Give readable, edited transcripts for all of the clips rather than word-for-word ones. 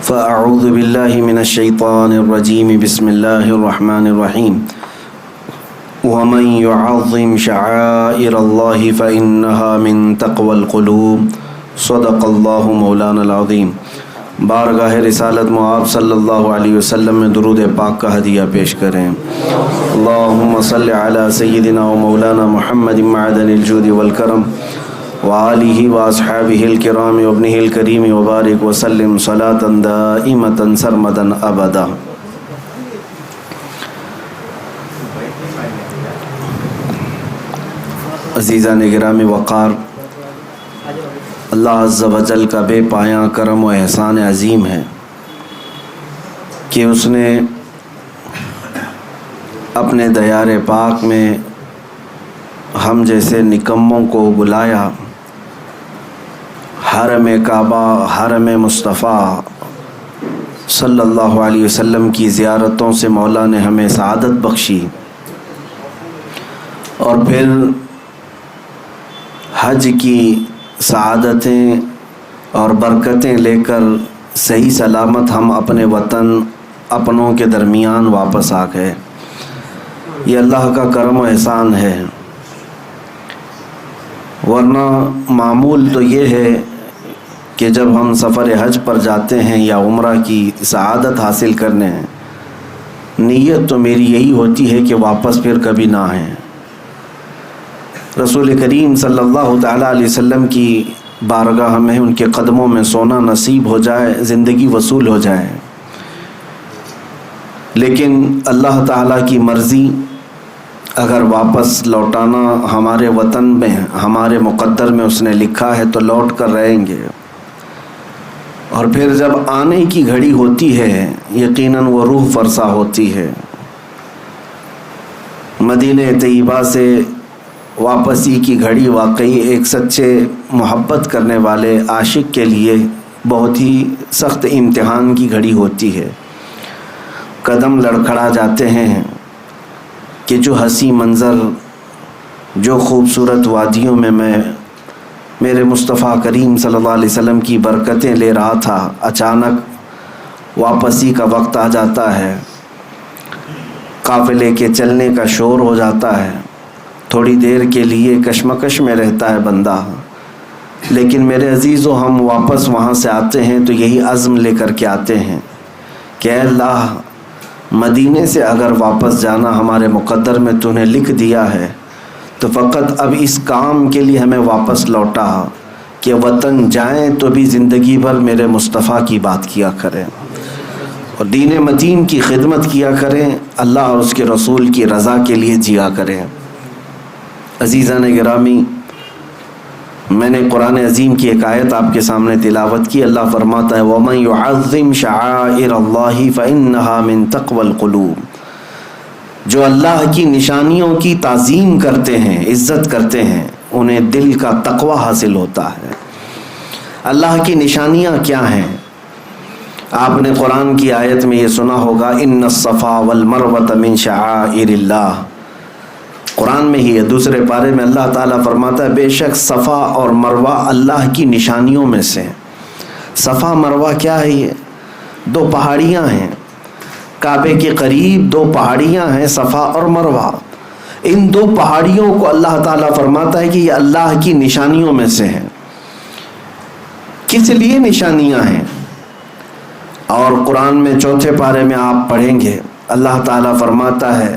فأعوذ بالله من الشيطان الرجيم بسم الله الرحمن الرحيم ومن يعظم شعائر الله فإنها من تقوى القلوب صدق الله مولانا العظیم۔ بارگاہ رسالت معاب صلی اللہ علیہ وسلم میں درود پاک کا ہدیہ پیش کریں۔ اللہم صل علی سیدنا و مولانا محمد معدن الجود والکرم وآلہ واصحابہ الکرام وابنہ الکریم وبارک وسلم صلاة دائمة سرمدا ابدا۔ عزیزان گرامی وقار، اللہ عز و جل کا بے پایاں کرم و احسان عظیم ہے کہ اس نے اپنے دیار پاک میں ہم جیسے نکموں کو بلایا۔ حرم کعبہ، حرم مصطفیٰ صلی اللہ علیہ وسلم کی زیارتوں سے مولا نے ہمیں سعادت بخشی، اور پھر حج کی سعادتیں اور برکتیں لے کر صحیح سلامت ہم اپنے وطن اپنوں کے درمیان واپس آ گئے۔ یہ اللہ کا کرم و احسان ہے، ورنہ معمول تو یہ ہے کہ جب ہم سفر حج پر جاتے ہیں یا عمرہ کی سعادت حاصل کرنے ہیں، نیت تو میری یہی ہوتی ہے کہ واپس پھر کبھی نہ آئیں۔ رسول کریم صلی اللہ تعالیٰ علیہ وسلم کی بارگاہ میں ان کے قدموں میں سونا نصیب ہو جائے، زندگی وصول ہو جائے۔ لیکن اللہ تعالیٰ کی مرضی، اگر واپس لوٹانا ہمارے وطن میں، ہمارے مقدر میں اس نے لکھا ہے تو لوٹ کر رہیں گے، اور پھر جب آنے کی گھڑی ہوتی ہے یقیناً وہ روح فرسا ہوتی ہے۔ مدینہ طیبہ سے واپسی کی گھڑی واقعی ایک سچے محبت کرنے والے عاشق کے لیے بہت ہی سخت امتحان کی گھڑی ہوتی ہے۔ قدم لڑکھڑا جاتے ہیں کہ جو حسین منظر، جو خوبصورت وادیوں میں میں میرے مصطفیٰ کریم صلی اللہ علیہ وسلم کی برکتیں لے رہا تھا، اچانک واپسی کا وقت آ جاتا ہے، قافلے کے چلنے کا شور ہو جاتا ہے، تھوڑی دیر کے لیے کشمکش میں رہتا ہے بندہ، لیکن میرے عزیزو ہم واپس وہاں سے آتے ہیں تو یہی عزم لے کر کے آتے ہیں کہ اے اللہ، مدینے سے اگر واپس جانا ہمارے مقدر میں تو نے لکھ دیا ہے تو فقط اب اس کام کے لیے ہمیں واپس لوٹا کہ وطن جائیں تو بھی زندگی بھر میرے مصطفیٰ کی بات کیا کریں اور دین متین کی خدمت کیا کریں، اللہ اور اس کے رسول کی رضا کے لیے جیا کریں۔ عزیزان گرامی، میں نے قرآن عظیم کی ایک آیت آپ کے سامنے تلاوت کی۔ اللہ فرماتا ہے وَمَن يُعَظِّمْ شَعَائِرَ اللَّهِ فَإِنَّهَا مِن تَقْوَى الْقُلُوبِ۔ جو اللہ کی نشانیوں کی تعظیم کرتے ہیں، عزت کرتے ہیں، انہیں دل کا تقوی حاصل ہوتا ہے۔ اللہ کی نشانیاں کیا ہیں؟ آپ نے قرآن کی آیت میں یہ سنا ہوگا اِنَّ الصَّفَا وَالْمَرْوَةَ مِن شَعَائِرِ اللَّهِ۔ قرآن میں ہی ہے، دوسرے پارے میں اللہ تعالیٰ فرماتا ہے بے شک صفا اور مروہ اللہ کی نشانیوں میں سے۔ صفا مروہ کیا ہے؟ یہ دو پہاڑیاں ہیں، کعبے کے قریب دو پہاڑیاں ہیں، صفا اور مروہ۔ ان دو پہاڑیوں کو اللہ تعالیٰ فرماتا ہے کہ یہ اللہ کی نشانیوں میں سے ہیں۔ کس لیے نشانیاں ہیں؟ اور قرآن میں چوتھے پارے میں آپ پڑھیں گے، اللہ تعالیٰ فرماتا ہے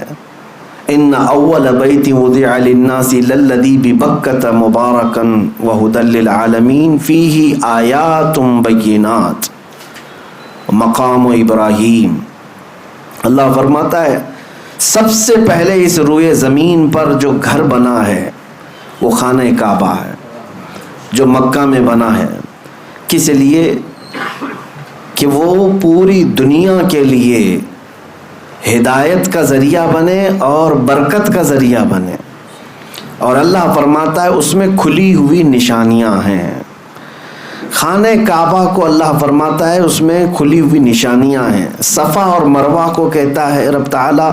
ان اول بیت وضع للناس للذی ببکۃ مبارکا وہدی للعالمین فیہ آیات بینات مقام ابراہیم۔ اللہ فرماتا ہے سب سے پہلے اس روئے زمین پر جو گھر بنا ہے وہ خانہ کعبہ ہے، جو مکہ میں بنا ہے۔ کس لیے؟ کہ وہ پوری دنیا کے لیے ہدایت کا ذریعہ بنے اور برکت کا ذریعہ بنے، اور اللہ فرماتا ہے اس میں کھلی ہوئی نشانیاں ہیں۔ خانہ کعبہ کو اللہ فرماتا ہے اس میں کھلی ہوئی نشانیاں ہیں۔ صفا اور مروہ کو کہتا ہے رب تعالیٰ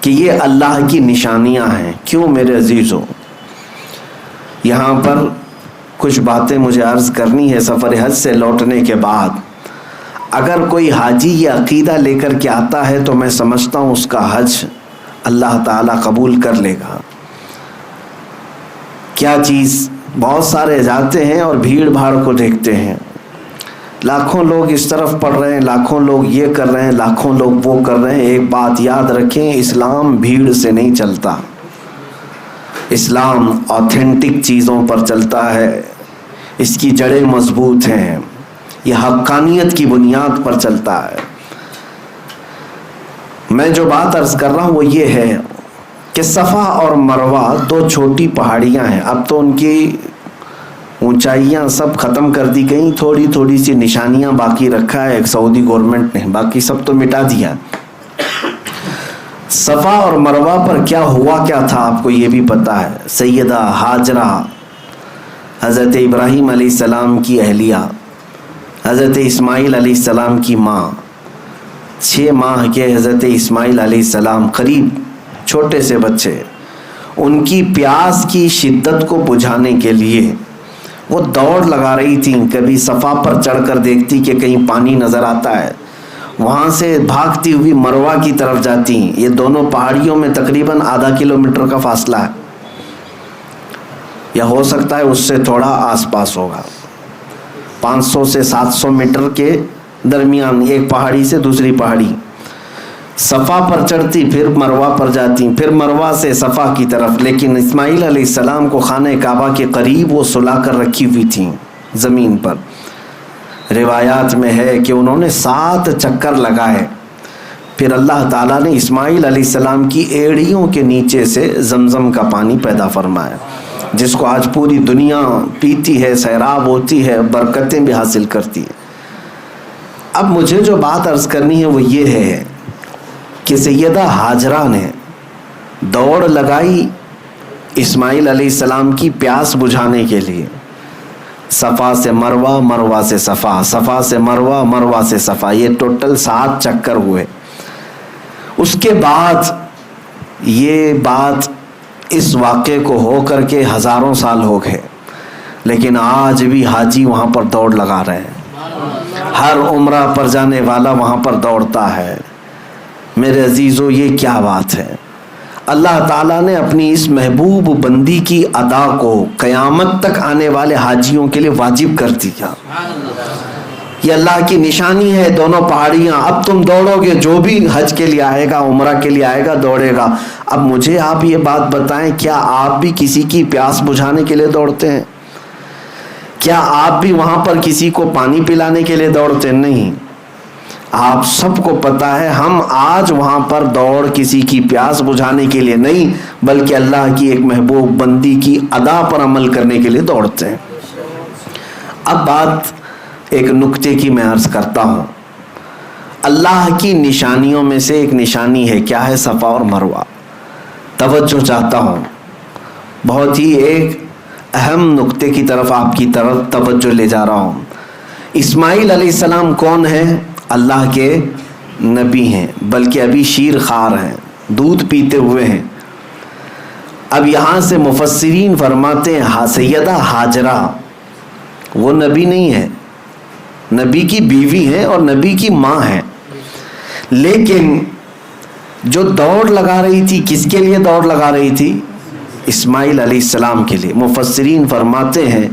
کہ یہ اللہ کی نشانیاں ہیں۔ کیوں میرے عزیزو؟ یہاں پر کچھ باتیں مجھے عرض کرنی ہے سفر حج سے لوٹنے کے بعد۔ اگر کوئی حاجی یہ عقیدہ لے کر کے آتا ہے تو میں سمجھتا ہوں اس کا حج اللہ تعالیٰ قبول کر لے گا۔ کیا چیز، بہت سارے جاتے ہیں اور بھیڑ بھاڑ کو دیکھتے ہیں، لاکھوں لوگ اس طرف پڑھ رہے ہیں، لاکھوں لوگ یہ کر رہے ہیں، لاکھوں لوگ وہ کر رہے ہیں۔ ایک بات یاد رکھیں، اسلام بھیڑ سے نہیں چلتا، اسلام آتھینٹک چیزوں پر چلتا ہے، اس کی جڑیں مضبوط ہیں، یہ حقانیت کی بنیاد پر چلتا ہے۔ میں جو بات عرض کر رہا ہوں وہ یہ ہے کہ صفا اور مروہ دو چھوٹی پہاڑیاں ہیں، اب تو ان کی اونچائیاں سب ختم کر دی گئیں، تھوڑی تھوڑی سی نشانیاں باقی رکھا ہے ایک سعودی گورنمنٹ نے، باقی سب تو مٹا دیا۔ صفا اور مروہ پر کیا ہوا کیا تھا آپ کو یہ بھی پتا ہے۔ سیدہ ہاجرہ حضرت ابراہیم علیہ السلام کی اہلیہ، حضرت اسماعیل علیہ السلام کی ماں، 6 ماہ کے حضرت اسماعیل علیہ السلام، قریب چھوٹے سے بچے، ان کی پیاس کی شدت کو بجھانے کے لیے وہ دوڑ لگا رہی تھیں۔ کبھی صفا پر چڑھ کر دیکھتی کہ کہیں پانی نظر آتا ہے، وہاں سے بھاگتی ہوئی مروہ کی طرف جاتی۔ یہ دونوں پہاڑیوں میں تقریباً آدھا کلومیٹر کا فاصلہ ہے، یا ہو سکتا ہے اس سے تھوڑا آس پاس ہوگا، 500 سے 700 میٹر کے درمیان ایک پہاڑی سے دوسری پہاڑی۔ صفا پر چڑھتی، پھر مروہ پر جاتی، پھر مروہ سے صفا کی طرف۔ لیکن اسماعیل علیہ السلام کو خانہ کعبہ کے قریب وہ سلا کر رکھی ہوئی تھیں زمین پر۔ روایات میں ہے کہ انہوں نے 7 چکر لگائے، پھر اللہ تعالیٰ نے اسماعیل علیہ السلام کی ایڑیوں کے نیچے سے زمزم کا پانی پیدا فرمایا، جس کو آج پوری دنیا پیتی ہے، سیراب ہوتی ہے، برکتیں بھی حاصل کرتی ہے۔ اب مجھے جو بات عرض کرنی ہے وہ یہ ہے کہ سیدہ ہاجرہ نے دوڑ لگائی اسماعیل علیہ السلام کی پیاس بجھانے کے لیے، صفا سے مروہ، مروہ سے صفا، صفا سے مروہ، مروہ سے صفا، یہ ٹوٹل 7 چکر ہوئے۔ اس کے بعد یہ بات، اس واقعے کو ہو کر کے ہزاروں سال ہو گئے، لیکن آج بھی حاجی وہاں پر دوڑ لگا رہے ہیں، ہر عمرہ پر جانے والا وہاں پر دوڑتا ہے۔ میرے عزیزو، یہ کیا بات ہے؟ اللہ تعالیٰ نے اپنی اس محبوب بندی کی ادا کو قیامت تک آنے والے حاجیوں کے لیے واجب کر دیا۔ یہ اللہ کی نشانی ہے، دونوں پہاڑیاں۔ اب تم دوڑو گے، جو بھی حج کے لیے آئے گا، عمرہ کے لیے آئے گا، دوڑے گا۔ اب مجھے آپ یہ بات بتائیں، کیا آپ بھی کسی کی پیاس بجھانے کے لیے دوڑتے ہیں؟ کیا آپ بھی وہاں پر کسی کو پانی پلانے کے لیے دوڑتے؟ نہیں۔ آپ سب کو پتا ہے، ہم آج وہاں پر دوڑ کسی کی پیاس بجھانے کے لیے نہیں، بلکہ اللہ کی ایک محبوب بندی کی ادا پر عمل کرنے کے لیے دوڑتے ہیں۔ اب بات ایک نکتے کی میں عرض کرتا ہوں۔ اللہ کی نشانیوں میں سے ایک نشانی ہے، کیا ہے؟ صفا اور مروہ۔ توجہ چاہتا ہوں، بہت ہی ایک اہم نکتے کی طرف آپ کی طرف توجہ لے جا رہا ہوں۔ اسماعیل علیہ السلام کون ہیں؟ اللہ کے نبی ہیں، بلکہ ابھی شیر خوار ہیں، دودھ پیتے ہوئے ہیں۔ اب یہاں سے مفسرین فرماتے ہیں سیدہ ہاجرہ وہ نبی نہیں ہے، نبی کی بیوی ہیں اور نبی کی ماں ہیں، لیکن جو دوڑ لگا رہی تھی، کس کے لیے دوڑ لگا رہی تھی؟ اسماعیل علیہ السلام کے لیے۔ مفسرین فرماتے ہیں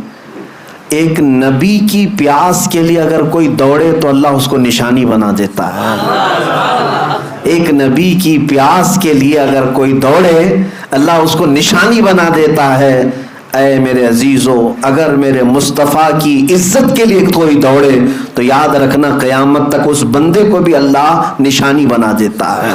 ایک نبی کی پیاس کے لیے اگر کوئی دوڑے تو اللہ اس کو نشانی بنا دیتا ہے۔ ایک نبی کی پیاس کے لیے اگر کوئی دوڑے، اللہ اس کو نشانی بنا دیتا ہے۔ اے میرے عزیزو، اگر میرے مصطفیٰ کی عزت کے لیے کوئی دوڑے تو یاد رکھنا قیامت تک اس بندے کو بھی اللہ نشانی بنا دیتا ہے۔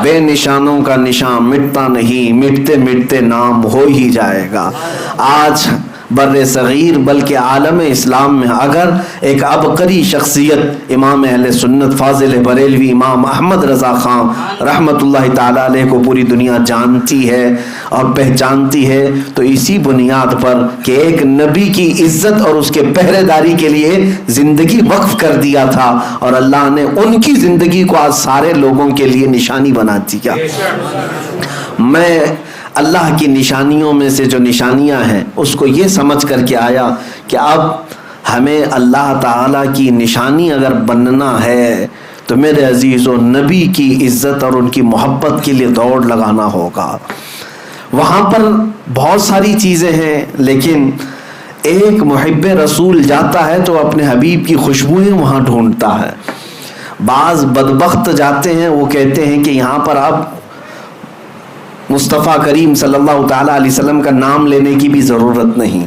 بے نشانوں کا نشان مٹتا نہیں، مٹتے مٹتے نام ہو ہی جائے گا۔ آج بر صغیر بلکہ عالم اسلام میں اگر ایک عبقری شخصیت امام اہل سنت فاضل بریلوی امام احمد رضا خان رحمت اللہ تعالی علیہ کو پوری دنیا جانتی ہے اور پہچانتی ہے تو اسی بنیاد پر کہ ایک نبی کی عزت اور اس کے پہرے داری کے لیے زندگی وقف کر دیا تھا، اور اللہ نے ان کی زندگی کو آج سارے لوگوں کے لیے نشانی بنا دیا۔ میں اللہ کی نشانیوں میں سے جو نشانیاں ہیں اس کو یہ سمجھ کر کے آیا کہ اب ہمیں اللہ تعالیٰ کی نشانی اگر بننا ہے تو میرے عزیزو نبی کی عزت اور ان کی محبت کے لیے دوڑ لگانا ہوگا۔ وہاں پر بہت ساری چیزیں ہیں، لیکن ایک محب رسول جاتا ہے تو اپنے حبیب کی خوشبوئیں وہاں ڈھونڈتا ہے۔ بعض بدبخت جاتے ہیں، وہ کہتے ہیں کہ یہاں پر آپ مصطفیٰ کریم صلی اللہ تعالیٰ علیہ وسلم کا نام لینے کی بھی ضرورت نہیں،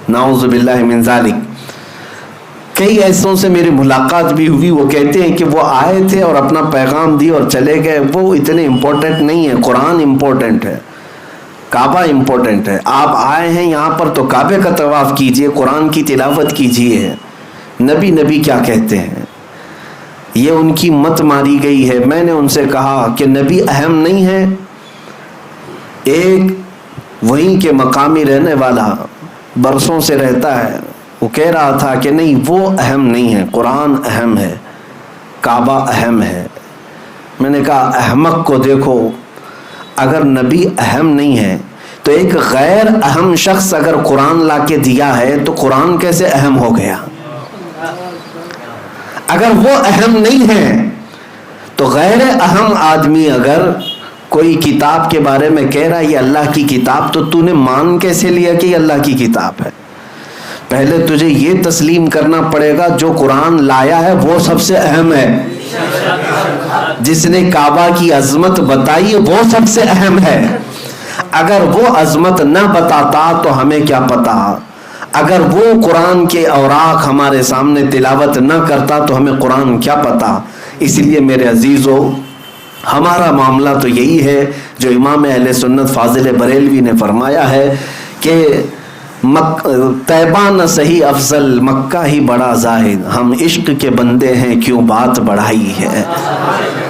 نعوذ باللہ من ذالک۔ کئی ایسوں سے میری ملاقات بھی ہوئی، وہ کہتے ہیں کہ وہ آئے تھے اور اپنا پیغام دی اور چلے گئے، وہ اتنے امپورٹنٹ نہیں ہے، قرآن امپورٹنٹ ہے، کعبہ امپورٹنٹ ہے۔ آپ آئے ہیں یہاں پر تو کعبے کا طواف کیجئے، قرآن کی تلاوت کیجئے۔ نبی نبی کیا کہتے ہیں، یہ ان کی مت ماری گئی ہے۔ میں نے ان سے کہا کہ نبی اہم نہیں ہے، ایک وہیں کے مقامی رہنے والا برسوں سے رہتا ہے، وہ کہہ رہا تھا کہ نہیں وہ اہم نہیں ہے، قرآن اہم ہے، کعبہ اہم ہے۔ میں نے کہا احمق کو دیکھو، اگر نبی اہم نہیں ہے تو ایک غیر اہم شخص اگر قرآن لا کے دیا ہے تو قرآن کیسے اہم ہو گیا؟ اگر وہ اہم نہیں ہے تو غیر اہم آدمی اگر کوئی کتاب کے بارے میں کہہ رہا ہے یہ اللہ کی کتاب، تو نے مان کیسے لیا کہ یہ اللہ کی کتاب ہے؟ پہلے تجھے یہ تسلیم کرنا پڑے گا جو قرآن لایا ہے وہ سب سے اہم ہے، جس نے کعبہ کی عظمت بتائی وہ سب سے اہم ہے۔ اگر وہ عظمت نہ بتاتا تو ہمیں کیا پتا، اگر وہ قرآن کے اوراق ہمارے سامنے تلاوت نہ کرتا تو ہمیں قرآن کیا پتا۔ اس لیے میرے عزیزو، ہمارا معاملہ تو یہی ہے جو امام اہل سنت فاضل بریلوی نے فرمایا ہے کہ طیبہ نہ صحیح افضل، مکہ ہی بڑا زاہد، ہم عشق کے بندے ہیں کیوں بات بڑھائی ہے۔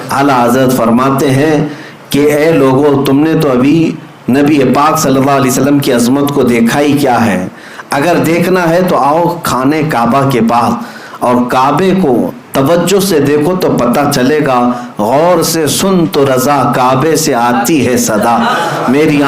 اعلیٰ حضرت فرماتے ہیں کہ اے لوگو، تم نے تو ابھی نبی پاک صلی اللہ علیہ وسلم کی عظمت کو دیکھا ہی کیا ہے؟ اگر دیکھنا ہے تو آؤ خانے کعبہ کے پاس اور کعبے کو توجہ سے دیکھو تو پتہ چلے گا، غور سے سن تو رضا کعبے سے آتی ہے صدا، میری